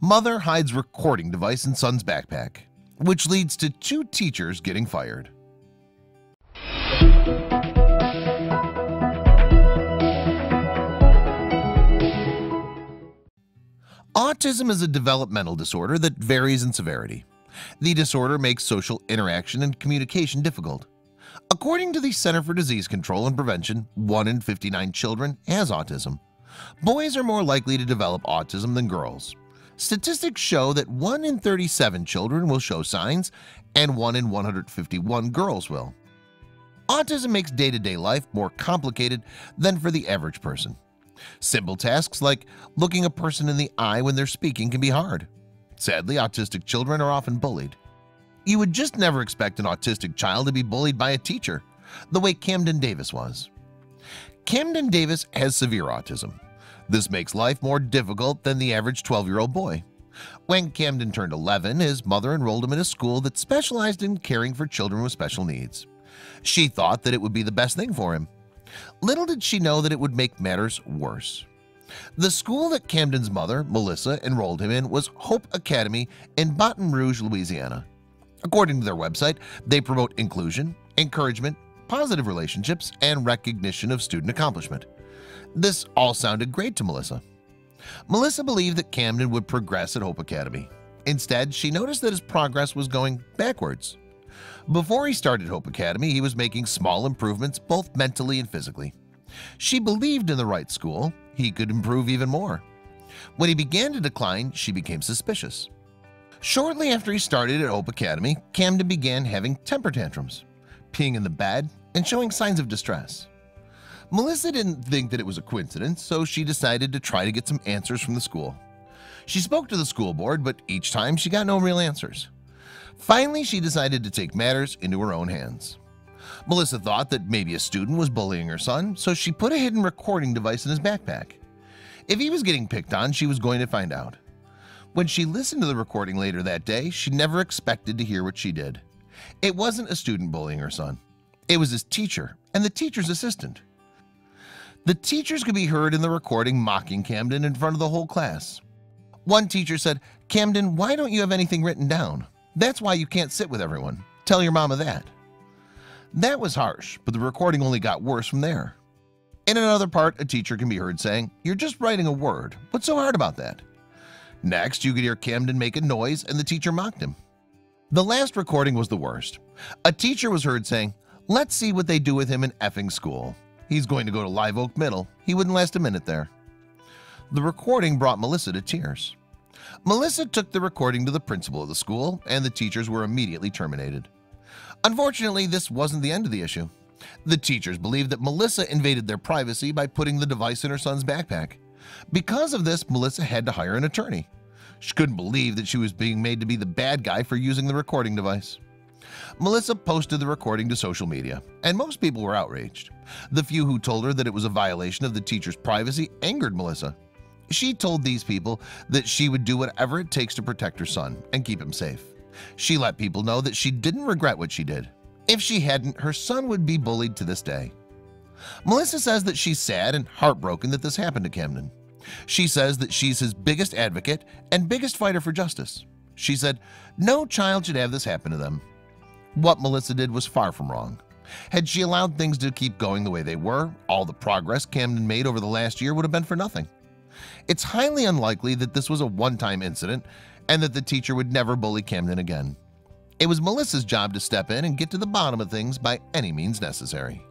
Mother hides recording device in son's backpack, which leads to 2 teachers getting fired. Autism is a developmental disorder that varies in severity. The disorder makes social interaction and communication difficult. According to the Center for Disease Control and Prevention, 1 in 59 children has autism. Boys are more likely to develop autism than girls. Statistics show that 1 in 37 children will show signs, and 1 in 151 girls will. Autism makes day-to-day life more complicated than for the average person. Simple tasks like looking a person in the eye when they're speaking can be hard. Sadly, autistic children are often bullied. You would just never expect an autistic child to be bullied by a teacher, the way Camden Davis was. Camden Davis has severe autism. This makes life more difficult than the average 12-year-old boy. When Camden turned 11, his mother enrolled him in a school that specialized in caring for children with special needs. She thought that it would be the best thing for him. Little did she know that it would make matters worse. The school that Camden's mother, Melissa, enrolled him in was Hope Academy in Baton Rouge, Louisiana. According to their website, they promote inclusion, encouragement, positive relationships, and recognition of student accomplishment. This all sounded great to Melissa. Melissa believed that Camden would progress at Hope Academy. Instead, she noticed that his progress was going backwards. Before he started Hope Academy, he was making small improvements both mentally and physically. She believed in the right school, he could improve even more. When he began to decline, she became suspicious. Shortly after he started at Hope Academy, Camden began having temper tantrums, peeing in the bed, and showing signs of distress. Melissa didn't think that it was a coincidence, so she decided to try to get some answers from the school. She spoke to the school board, but each time she got no real answers. Finally, she decided to take matters into her own hands. Melissa thought that maybe a student was bullying her son, so she put a hidden recording device in his backpack. If he was getting picked on, she was going to find out. When she listened to the recording later that day, she never expected to hear what she did. It wasn't a student bullying her son. It was his teacher and the teacher's assistant. The teachers could be heard in the recording mocking Camden in front of the whole class. One teacher said, "Camden, why don't you have anything written down? That's why you can't sit with everyone. Tell your mama that." That was harsh, but the recording only got worse from there. In another part, a teacher can be heard saying, "You're just writing a word. What's so hard about that?" Next, you could hear Camden make a noise and the teacher mocked him. The last recording was the worst. A teacher was heard saying, "Let's see what they do with him in effing school. He's going to go to Live Oak Middle. He wouldn't last a minute there." The recording brought Melissa to tears. Melissa took the recording to the principal of the school, and the teachers were immediately terminated. Unfortunately, this wasn't the end of the issue. The teachers believed that Melissa invaded their privacy by putting the device in her son's backpack. Because of this, Melissa had to hire an attorney. She couldn't believe that she was being made to be the bad guy for using the recording device. Melissa posted the recording to social media, and most people were outraged. The few who told her that it was a violation of the teacher's privacy angered Melissa. She told these people that she would do whatever it takes to protect her son and keep him safe. She let people know that she didn't regret what she did. If she hadn't, her son would be bullied to this day. Melissa says that she's sad and heartbroken that this happened to Camden. She says that she's his biggest advocate and biggest fighter for justice. She said, "No child should have this happen to them." What Melissa did was far from wrong. Had she allowed things to keep going the way they were, all the progress Camden made over the last year would have been for nothing. It's highly unlikely that this was a one-time incident and that the teacher would never bully Camden again. It was Melissa's job to step in and get to the bottom of things by any means necessary.